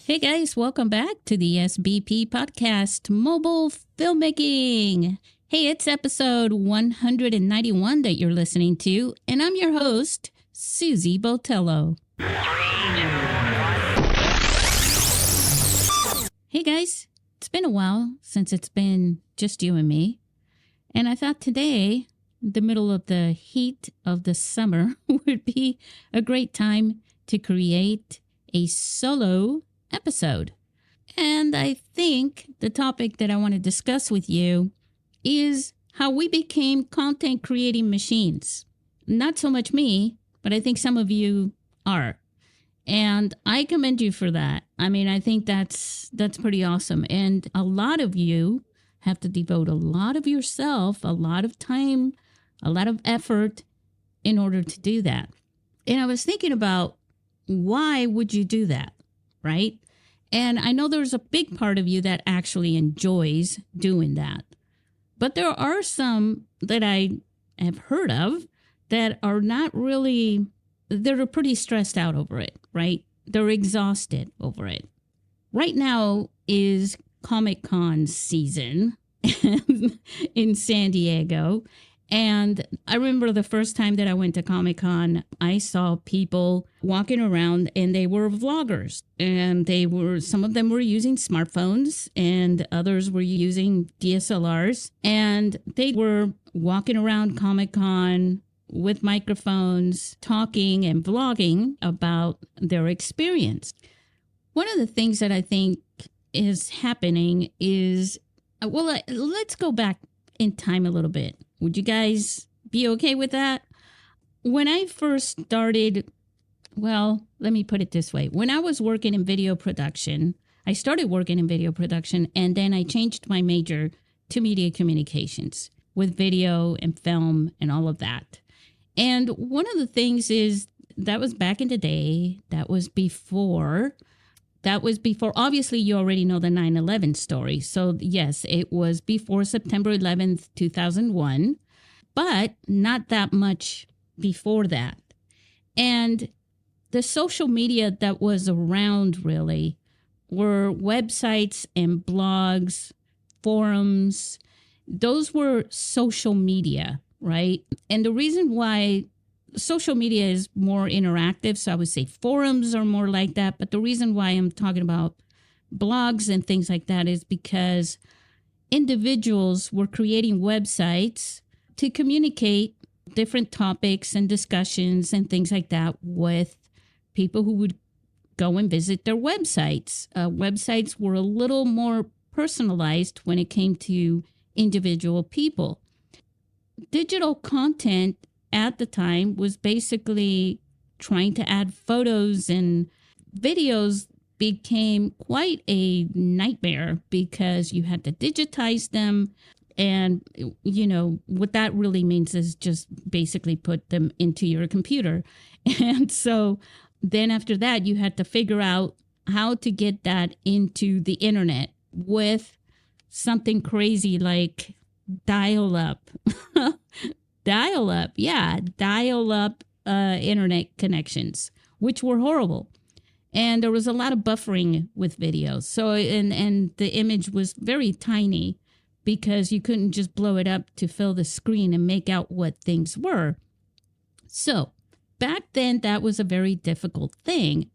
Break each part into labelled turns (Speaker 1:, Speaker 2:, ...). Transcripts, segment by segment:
Speaker 1: Hey guys, welcome back to the SBP Podcast Mobile Filmmaking. Hey, it's episode 191 that you're listening to, and I'm your host, Susy Botello. Hey guys, it's been a while since it's been just you and me, and I thought today, the middle of the heat of the summer, would be a great time to create a solo episode. And I think the topic that I want to discuss with you is how we became content creating machines. Not so much me, but I think some of you are. And I commend you for that. I mean, I think that's pretty awesome. And a lot of you have to devote a lot of yourself, a lot of time, a lot of effort in order to do that. And I was thinking about why would you do that? Right? And I know there's a big part of you that actually enjoys doing that. But there are some that I have heard of that are not really, they're pretty stressed out over it, right? They're exhausted over it. Right now is Comic-Con season in San Diego. And I remember the first time that I went to Comic-Con, I saw people walking around and they were vloggers. And some of them were using smartphones and others were using DSLRs. And they were walking around Comic-Con with microphones, talking and vlogging about their experience. One of the things that I think is happening is, let's go back in time a little bit. Would you guys be okay with that? When I first started, let me put it this way. When I was working in video production, I started working in video production, and then I changed my major to media communications with video and film and all of that. And one of the things is that was back in the day. That was before, obviously you already know the 9/11 story. So yes, it was before September 11th, 2001, but not that much before that. And the social media that was around really were websites and blogs, forums. Those were social media, right? And the reason why social media is more interactive, so I would say forums are more like that. But the reason why I'm talking about blogs and things like that is because individuals were creating websites to communicate different topics and discussions and things like that with people who would go and visit their websites. Websites were a little more personalized when it came to individual people. Digital content at the time was basically trying to add photos, and videos became quite a nightmare because you had to digitize them. And, what that really means is just basically put them into your computer. And so then after that, you had to figure out how to get that into the internet with something crazy like dial-up. Dial-up internet connections, which were horrible. And there was a lot of buffering with videos. So, and the image was very tiny because you couldn't just blow it up to fill the screen and make out what things were. So back then, that was a very difficult thing.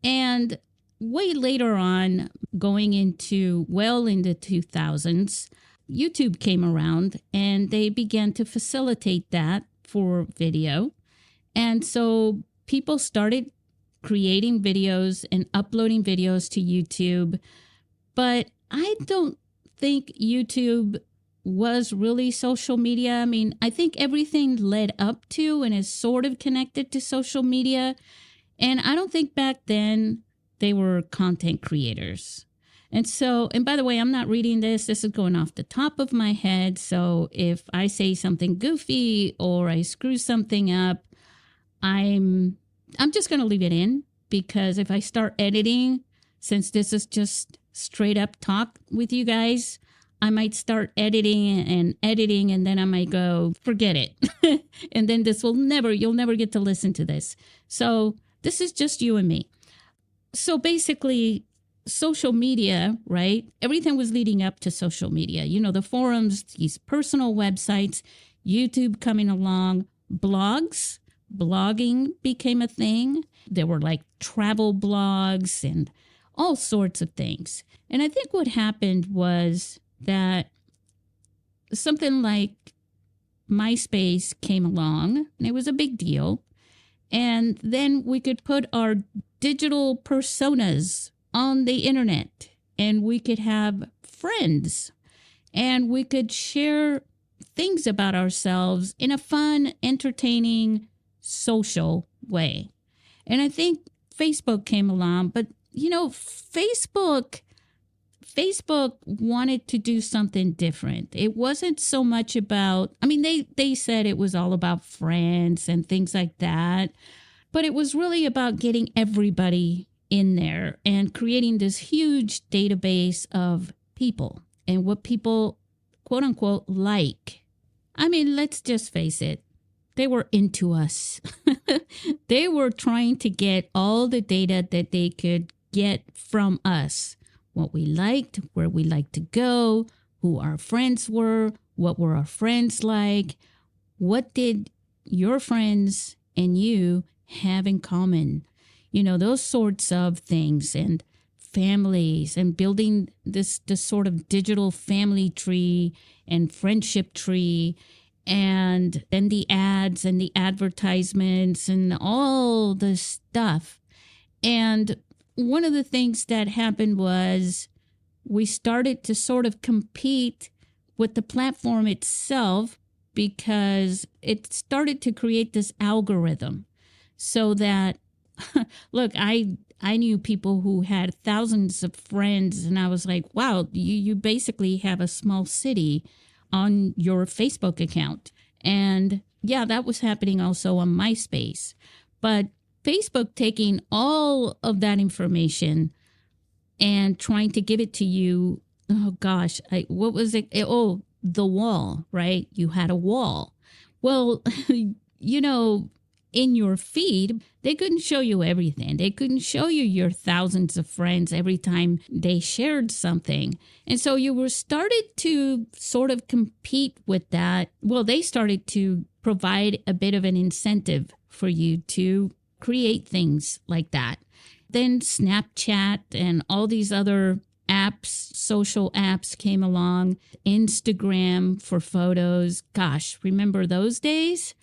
Speaker 1: And way later on, going into the 2000s, YouTube came around and they began to facilitate that for video. And so people started creating videos and uploading videos to YouTube. But I don't think YouTube was really social media. I mean, I think everything led up to and is sort of connected to social media. And I don't think back then they were content creators. And by the way, I'm not reading this. This is going off the top of my head. So if I say something goofy or I screw something up, I'm just going to leave it in, because if I start editing, since this is just straight up talk with you guys, I might start editing, and then I might go, forget it. And then you'll never get to listen to this. So this is just you and me. So basically, social media, right? Everything was leading up to social media. The forums, these personal websites, YouTube coming along, blogging became a thing. There were like travel blogs and all sorts of things. And I think what happened was that something like MySpace came along, and it was a big deal. And then we could put our digital personas on the internet, and we could have friends, and we could share things about ourselves in a fun, entertaining, social way. And I think Facebook came along, but Facebook wanted to do something different. It wasn't so much about, they said it was all about friends and things like that, but it was really about getting everybody in there and creating this huge database of people and what people, quote unquote, like. Let's just face it. They were into us. They were trying to get all the data that they could get from us. What we liked, where we liked to go, who our friends were, what were our friends like, what did your friends and you have in common, those sorts of things, and families, and building this sort of digital family tree and friendship tree, and then the ads and the advertisements and all this stuff. And one of the things that happened was we started to sort of compete with the platform itself, because it started to create this algorithm so that, look, I knew people who had thousands of friends, and I was like, wow, you basically have a small city on your Facebook account. And yeah, that was happening also on MySpace. But Facebook taking all of that information and trying to give it to you. Oh gosh, what was it? The wall, right? You had a wall. Well, in your feed, they couldn't show you everything. They couldn't show you your thousands of friends every time they shared something. And so you were started to sort of compete with that. Well, they started to provide a bit of an incentive for you to create things like that. Then Snapchat and all these other apps, social apps came along, Instagram for photos. Gosh, remember those days?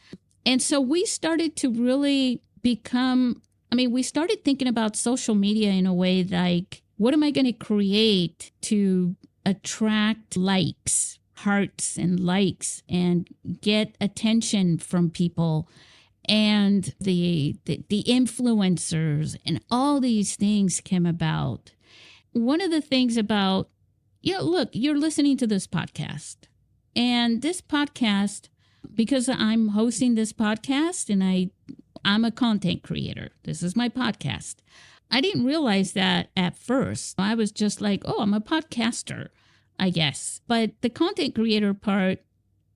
Speaker 1: And so we started to really become, we started thinking about social media in a way like, what am I going to create to attract likes, hearts and likes, and get attention from people? And the influencers and all these things came about. One of the things about, look, you're listening to this podcast. And this podcast, because I'm hosting this podcast and I'm a content creator. This is my podcast. I didn't realize that at first. I was just like, oh, I'm a podcaster, I guess. But the content creator part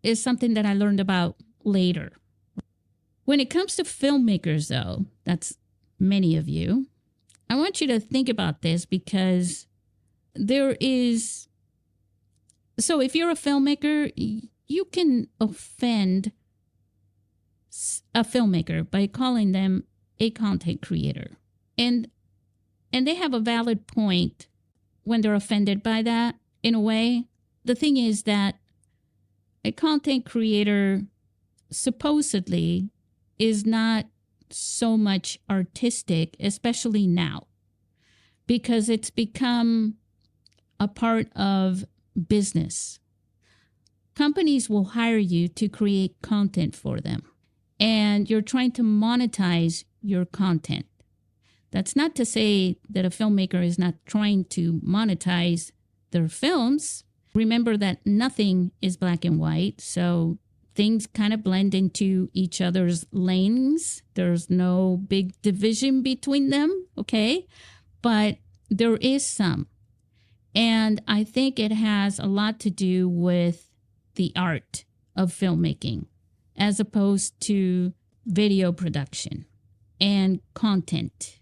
Speaker 1: is something that I learned about later. When it comes to filmmakers, though, that's many of you, I want you to think about this, because there is... So if you're a filmmaker, you can offend a filmmaker by calling them a content creator. And they have a valid point when they're offended by that, in a way. The thing is that a content creator supposedly is not so much artistic, especially now, because it's become a part of business. Companies will hire you to create content for them, and you're trying to monetize your content. That's not to say that a filmmaker is not trying to monetize their films. Remember that nothing is black and white, so things kind of blend into each other's lanes. There's no big division between them, okay? But there is some. And I think it has a lot to do with the art of filmmaking, as opposed to video production and content.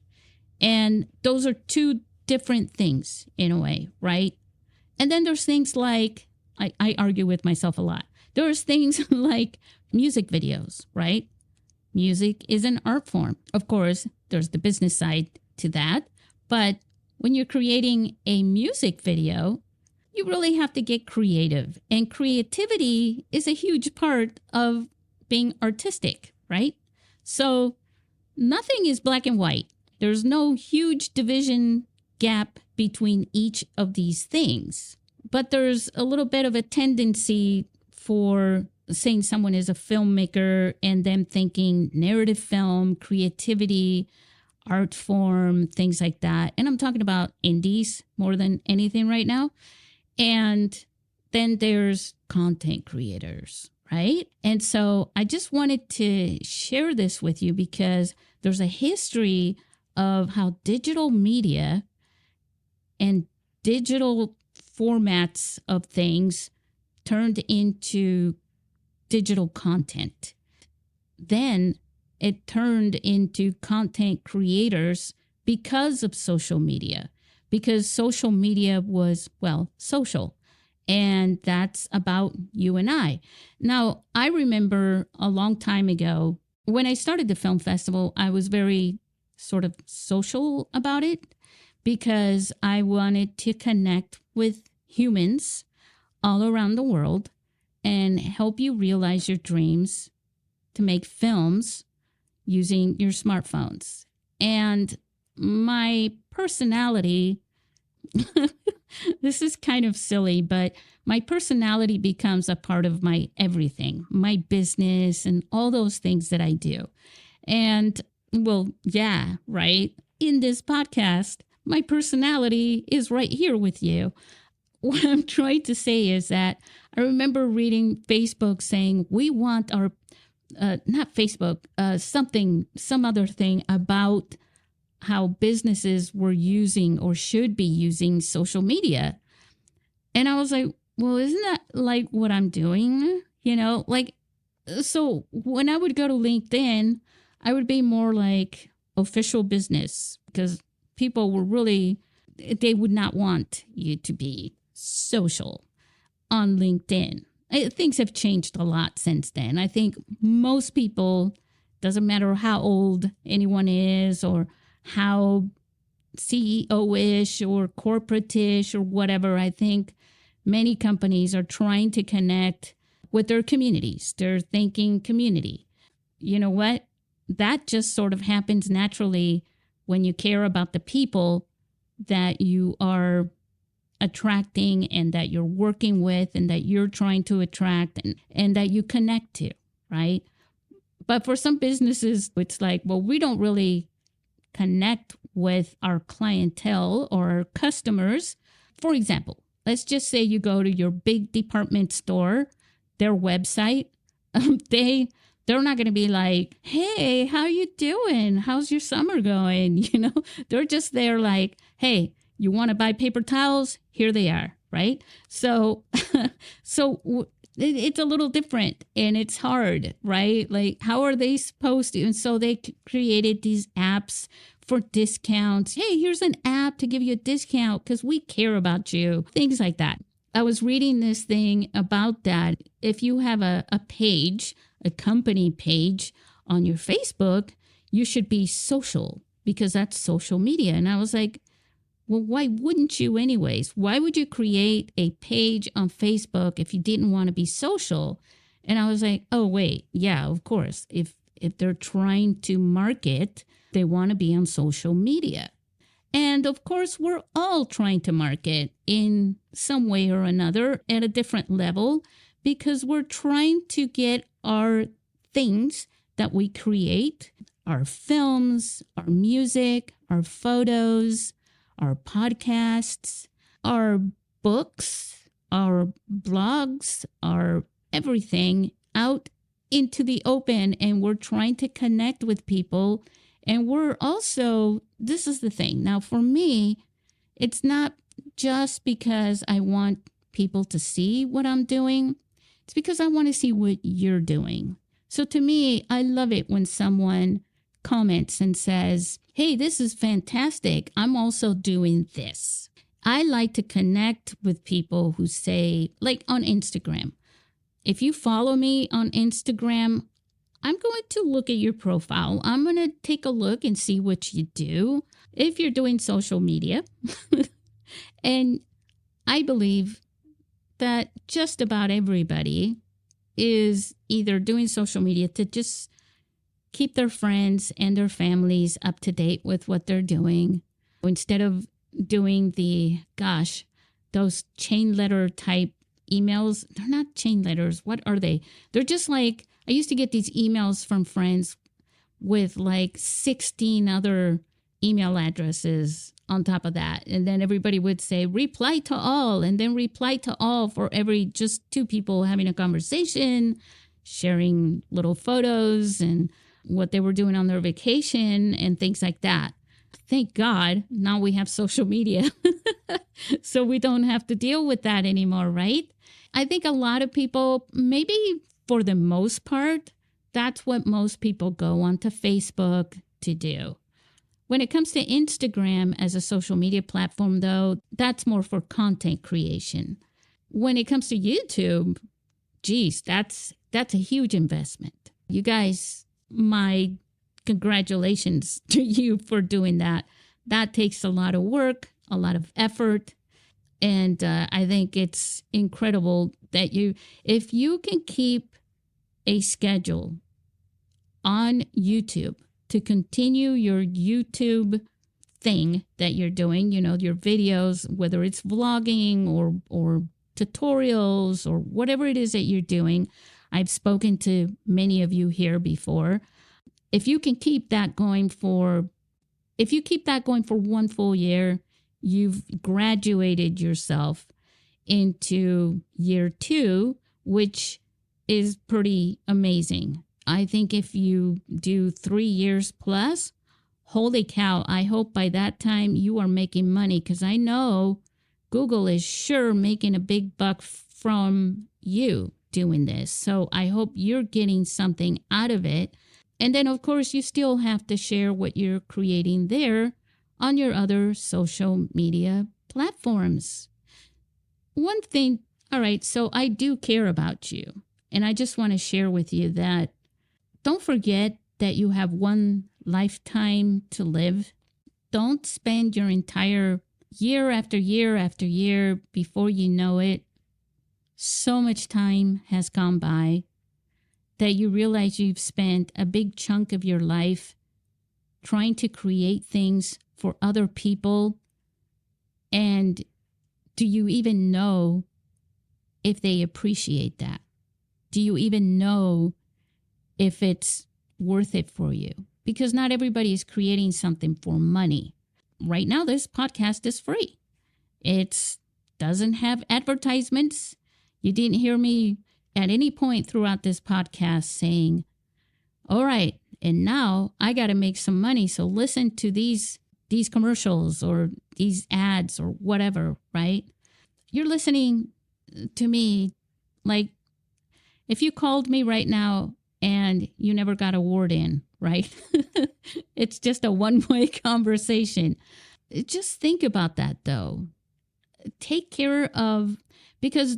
Speaker 1: And those are two different things in a way, right? And then there's things like, I argue with myself a lot. There's things like music videos, right? Music is an art form. Of course, there's the business side to that. But when you're creating a music video, you really have to get creative. And creativity is a huge part of being artistic, right? So nothing is black and white. There's no huge division gap between each of these things. But there's a little bit of a tendency for saying someone is a filmmaker and them thinking narrative film, creativity, art form, things like that. And I'm talking about indies more than anything right now. And then there's content creators, right? And so I just wanted to share this with you because there's a history of how digital media and digital formats of things turned into digital content. Then it turned into content creators because of social media, because social media was, well, social. And that's about you and I. Now, I remember a long time ago, when I started the film festival, I was very sort of social about it because I wanted to connect with humans all around the world and help you realize your dreams to make films using your smartphones. And my personality, this is kind of silly, but my personality becomes a part of my everything, my business and all those things that I do. And well, yeah, right. In this podcast, my personality is right here with you. What I'm trying to say is that I remember reading Facebook saying we want our, not Facebook, some other thing about how businesses were using or should be using social media. And I was like, well, isn't that like what I'm doing? You know, like, so when I would go to LinkedIn, I would be more like official business because people were really, they would not want you to be social on LinkedIn. Things have changed a lot since then. I think most people, doesn't matter how old anyone is or how CEO-ish or corporate-ish or whatever, I think many companies are trying to connect with their communities. They're thinking community. You know what? That just sort of happens naturally when you care about the people that you are attracting and that you're working with and that you're trying to attract and that you connect to, right? But for some businesses, it's like, well, we don't really connect with our clientele or our customers. For example, let's just say you go to your big department store, their website, they're not going to be like, hey, how you doing? How's your summer going? You know, they're just there like, hey, you want to buy paper towels? Here they are, right? So, it's a little different and it's hard, right? Like, how are they supposed to? And so they created these apps for discounts. Hey, here's an app to give you a discount because we care about you. Things like that. I was reading this thing about that. If you have a page, a company page on your Facebook, you should be social because that's social media. And I was like, well, why wouldn't you anyways? Why would you create a page on Facebook if you didn't want to be social? And I was like, oh, wait, yeah, of course. If they're trying to market, they want to be on social media. And of course, we're all trying to market in some way or another at a different level because we're trying to get our things that we create, our films, our music, our photos, our podcasts, our books, our blogs, our everything out into the open. And we're trying to connect with people. And we're also, this is the thing. Now, for me, it's not just because I want people to see what I'm doing. It's because I want to see what you're doing. So to me, I love it when someone comments and says, hey, this is fantastic. I'm also doing this. I like to connect with people who say, like on Instagram, if you follow me on Instagram, I'm going to look at your profile. I'm going to take a look and see what you do if you're doing social media. And I believe that just about everybody is either doing social media to just keep their friends and their families up to date with what they're doing, instead of doing those chain letter type emails. They're not chain letters. What are they? They're just like, I used to get these emails from friends with like 16 other email addresses on top of that. And then everybody would say, reply to all, and then reply to all for every just two people having a conversation, sharing little photos and what they were doing on their vacation and things like that. Thank God now we have social media, so we don't have to deal with that anymore, right? I think a lot of people, maybe for the most part, that's what most people go onto Facebook to do. When it comes to Instagram as a social media platform, though, that's more for content creation. When it comes to YouTube, geez, that's a huge investment. You guys, my congratulations to you for doing that. That takes a lot of work, a lot of effort. And I think it's incredible that if you can keep a schedule on YouTube to continue your YouTube thing that you're doing, your videos, whether it's vlogging or tutorials or whatever it is that you're doing. I've spoken to many of you here before. If you keep that going for 1 full year, you've graduated yourself into year 2, which is pretty amazing. I think if you do 3 years plus, holy cow, I hope by that time you are making money, because I know Google is sure making a big buck from you doing this. So I hope you're getting something out of it. And then, of course, you still have to share what you're creating there on your other social media platforms. One thing, all right, so I do care about you. And I just want to share with you that don't forget that you have one lifetime to live. Don't spend your entire year after year after year before you know it. So much time has gone by that you realize you've spent a big chunk of your life trying to create things for other people. And do you even know if they appreciate that? Do you even know if it's worth it for you? Because not everybody is creating something for money. Right now, this podcast is free. It doesn't have advertisements. You didn't hear me at any point throughout this podcast saying, all right, and now I got to make some money, so listen to these commercials or these ads or whatever, right? You're listening to me like if you called me right now and you never got a word in, right? It's just a one-way conversation. Just think about that, though. Take care of, because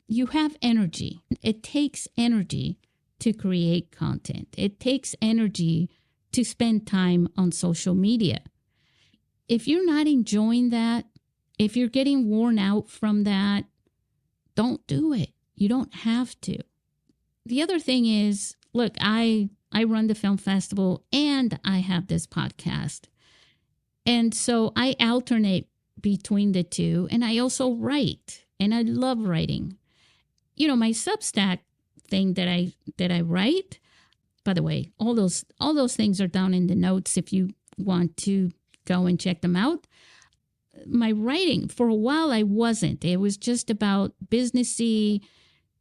Speaker 1: you have energy. It takes energy to create content. It takes energy to spend time on social media. If you're not enjoying that, if you're getting worn out from that, don't do it. You don't have to. The other thing is, look, I run the film festival and I have this podcast. And so I alternate between the two, and I also write, and I love writing. My Substack thing that I write, by the way, all those things are down in the notes if you want to go and check them out. My writing, for a while I wasn't. It was just about businessy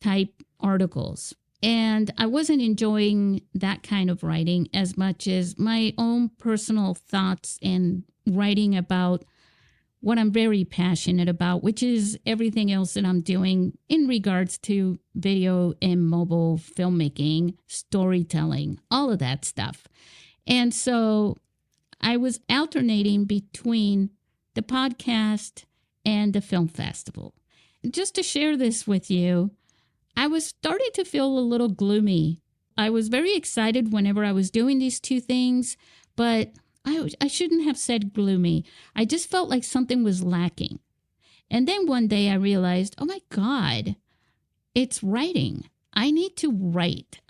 Speaker 1: type articles. And I wasn't enjoying that kind of writing as much as my own personal thoughts and writing about what I'm very passionate about, which is everything else that I'm doing in regards to video and mobile filmmaking, storytelling, all of that stuff. And so I was alternating between the podcast and the film festival. Just to share this with you, I was starting to feel a little gloomy. I was very excited whenever I was doing these two things, but I shouldn't have said gloomy. I just felt like something was lacking. And then one day I realized, oh my God, it's writing. I need to write.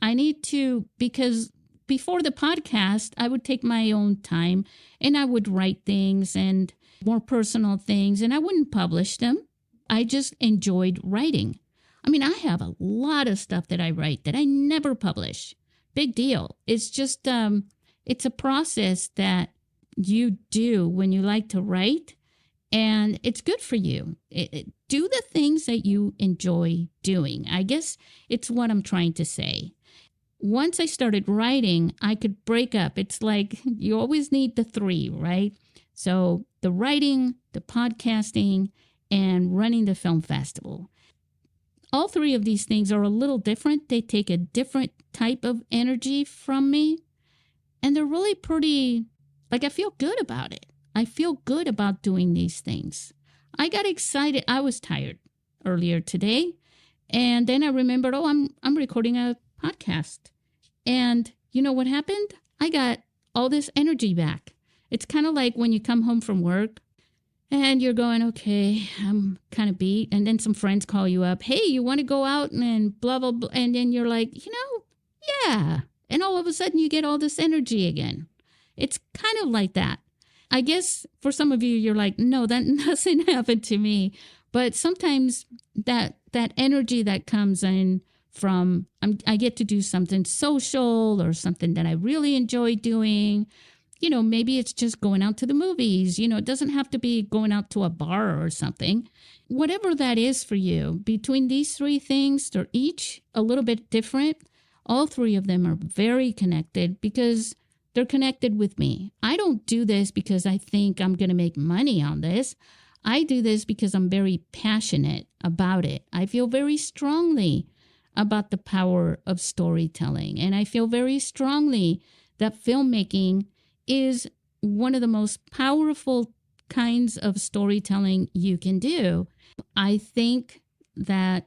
Speaker 1: Because before the podcast, I would take my own time and I would write things and more personal things, and I wouldn't publish them. I just enjoyed writing. I mean, I have a lot of stuff that I write that I never publish. Big deal. It's just, it's a process that you do when you like to write, and it's good for you. Do the things that you enjoy doing. I guess it's what I'm trying to say. Once I started writing, I could break up. It's like you always need the three, right? So the writing, the podcasting, and running the film festival. All three of these things are a little different. They take a different type of energy from me. And they're really pretty, like I feel good about it. I feel good about doing these things. I got excited. I was tired earlier today. And then I remembered, I'm recording a podcast. And you know what happened? I got all this energy back. It's kind of like when you come home from work and you're going, okay, I'm kind of beat. And then some friends call you up. Hey, you want to go out and blah, blah, blah. And then you're like, yeah. And all of a sudden you get all this energy again. It's kind of like that. I guess for some of you, you're like, no, that doesn't happen to me. But sometimes that energy that comes in from, I get to do something social or something that I really enjoy doing. Maybe it's just going out to the movies. It doesn't have to be going out to a bar or something. Whatever that is for you, between these three things, they're each a little bit different. All three of them are very connected because they're connected with me. I don't do this because I think I'm going to make money on this. I do this because I'm very passionate about it. I feel very strongly about the power of storytelling. And I feel very strongly that filmmaking is one of the most powerful kinds of storytelling you can do. I think that,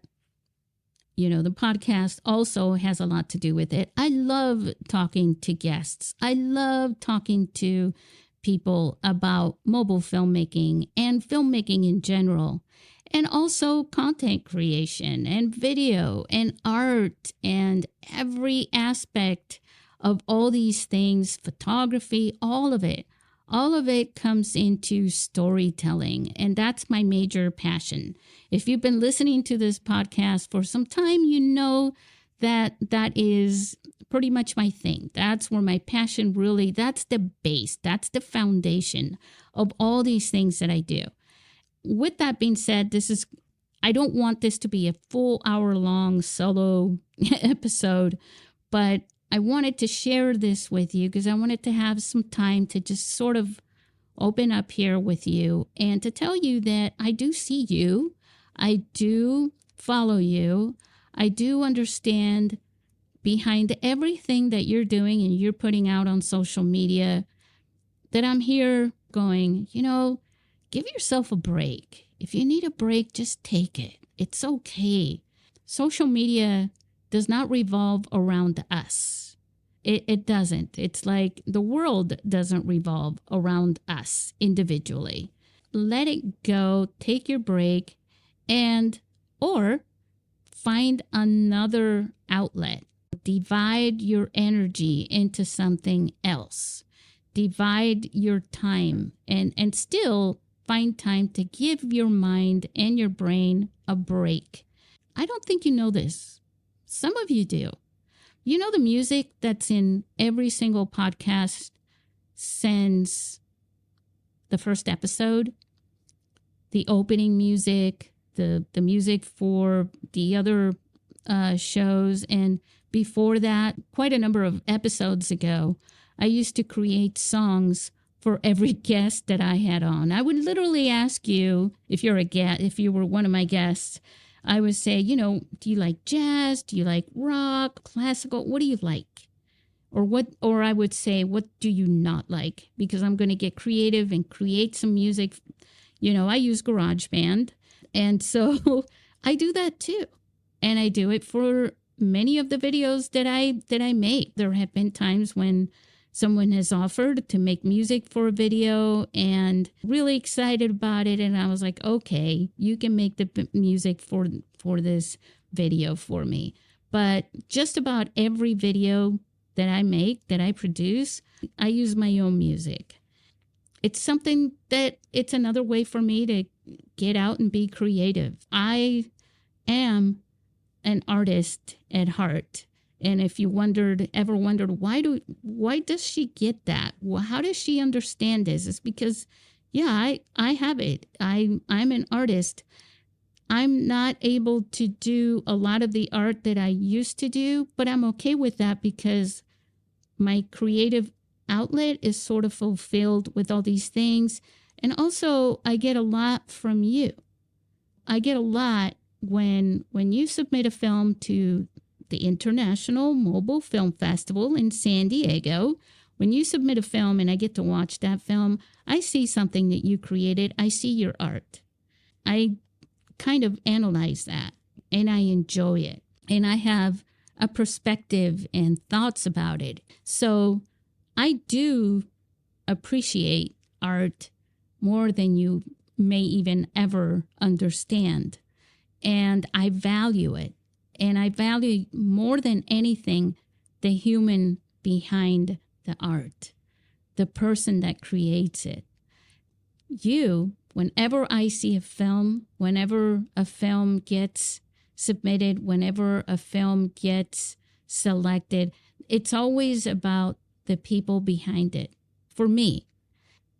Speaker 1: the podcast also has a lot to do with it. I love talking to guests. I love talking to people about mobile filmmaking and filmmaking in general, and also content creation and video and art and every aspect of all these things, photography, all of it. All of it comes into storytelling, and that's my major passion. If you've been listening to this podcast for some time, you know that is pretty much my thing. That's where my passion really, that's the base, that's the foundation of all these things that I do. With that being said, I don't want this to be a full hour-long solo episode, but I wanted to share this with you because I wanted to have some time to just sort of open up here with you and to tell you that I do see you. I do follow you. I do understand behind everything that you're doing and you're putting out on social media that I'm here going, give yourself a break. If you need a break, just take it. It's okay. Social media does not revolve around us. It doesn't. It's like the world doesn't revolve around us individually. Let it go, take your break, or find another outlet. Divide your energy into something else. Divide your time and still find time to give your mind and your brain a break. I don't think you know this. Some of you do. You know the music that's in every single podcast since the first episode? The opening music, the music for the other shows. And before that, quite a number of episodes ago, I used to create songs for every guest that I had on. I would literally ask you, if you were one of my guests, I would say, do you like jazz? Do you like rock, classical? What do you like? or I would say, what do you not like? Because I'm going to get creative and create some music. I use GarageBand. And so I do that too. And I do it for many of the videos that I make. There have been times when someone has offered to make music for a video and really excited about it. And I was like, okay, you can make the music for this video for me. But just about every video that I make, that I produce, I use my own music. It's something that it's another way for me to get out and be creative. I am an artist at heart. And if you ever wondered, why does she get that? Well, how does she understand this? It's because, yeah, I have it. I'm an artist. I'm not able to do a lot of the art that I used to do, but I'm okay with that because my creative outlet is sort of fulfilled with all these things. And also, I get a lot from you. I get a lot when you submit a film to the International Mobile Film Festival in San Diego. When you submit a film and I get to watch that film, I see something that you created. I see your art. I kind of analyze that and I enjoy it. And I have a perspective and thoughts about it. So I do appreciate art more than you may even ever understand. And I value it. And I value more than anything the human behind the art, the person that creates it. Whenever I see a film, whenever a film gets submitted, whenever a film gets selected, it's always about the people behind it. For me,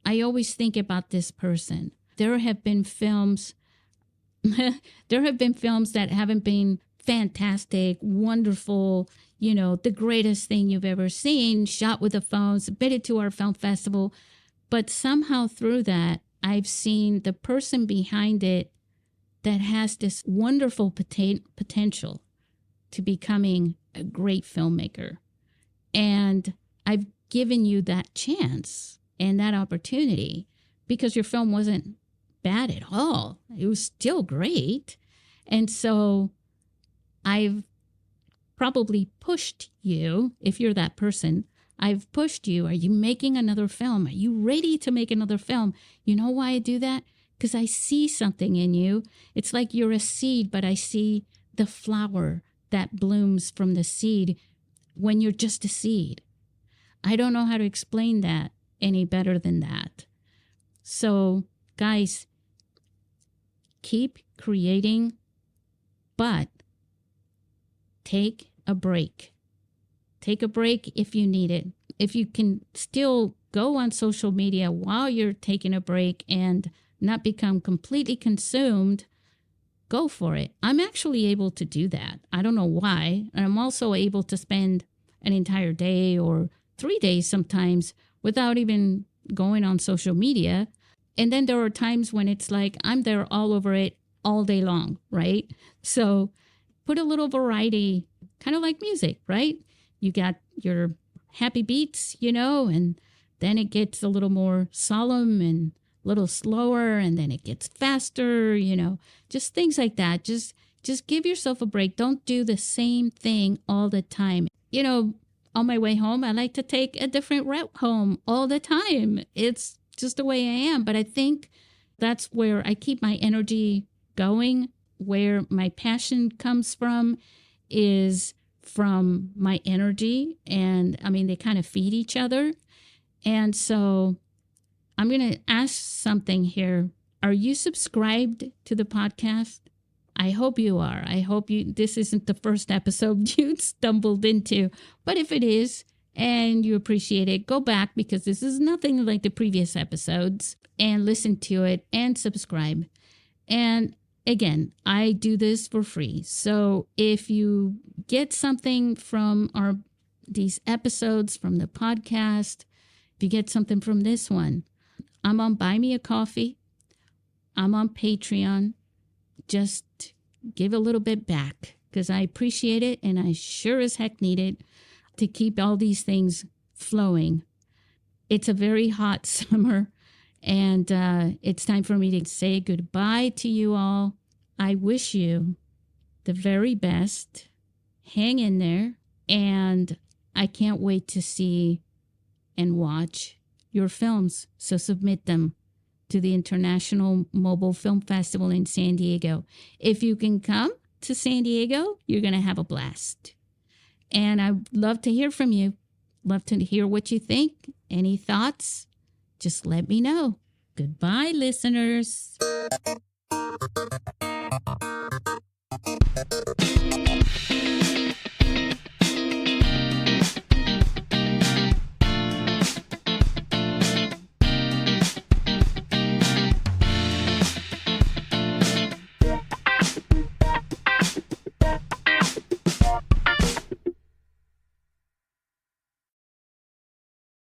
Speaker 1: I always think about this person. There have been films that haven't been fantastic, wonderful, the greatest thing you've ever seen, shot with a phone, submitted to our film festival. But somehow through that, I've seen the person behind it that has this wonderful potential to becoming a great filmmaker. And I've given you that chance and that opportunity because your film wasn't bad at all. It was still great. And so I've probably pushed you, if you're that person, I've pushed you. Are you making another film? Are you ready to make another film? You know why I do that? Because I see something in you. It's like you're a seed, but I see the flower that blooms from the seed when you're just a seed. I don't know how to explain that any better than that. So, guys, keep creating, but take a break. Take a break if you need it. If you can still go on social media while you're taking a break and not become completely consumed, go for it. I'm actually able to do that. I don't know why. And I'm also able to spend an entire day or 3 days sometimes without even going on social media. And then there are times when it's like I'm there all over it all day long, right? So put a little variety, kind of like music, right? You got your happy beats, and then it gets a little more solemn and a little slower, and then it gets faster, just things like that. Just give yourself a break. Don't do the same thing all the time. On my way home, I like to take a different route home all the time. It's just the way I am. But I think that's where I keep my energy going, where my passion comes from is from my energy. And I mean, they kind of feed each other. And so I'm going to ask something here. Are you subscribed to the podcast? I hope you are. I hope this isn't the first episode you stumbled into. But if it is and you appreciate it, go back because this is nothing like the previous episodes and listen to it and subscribe. And again, I do this for free. So if you get something from these episodes, from the podcast, if you get something from this one, I'm on Buy Me a Coffee. I'm on Patreon. Just give a little bit back because I appreciate it and I sure as heck need it. to keep all these things flowing. It's a very hot summer, and it's time for me to say goodbye to you all. I wish you the very best. Hang in there, and I can't wait to see and watch your films. So submit them to the International Mobile Film Festival in San Diego. If you can come to San Diego, you're going to have a blast. And I'd love to hear from you. Love to hear what you think. Any thoughts? Just let me know. Goodbye, listeners.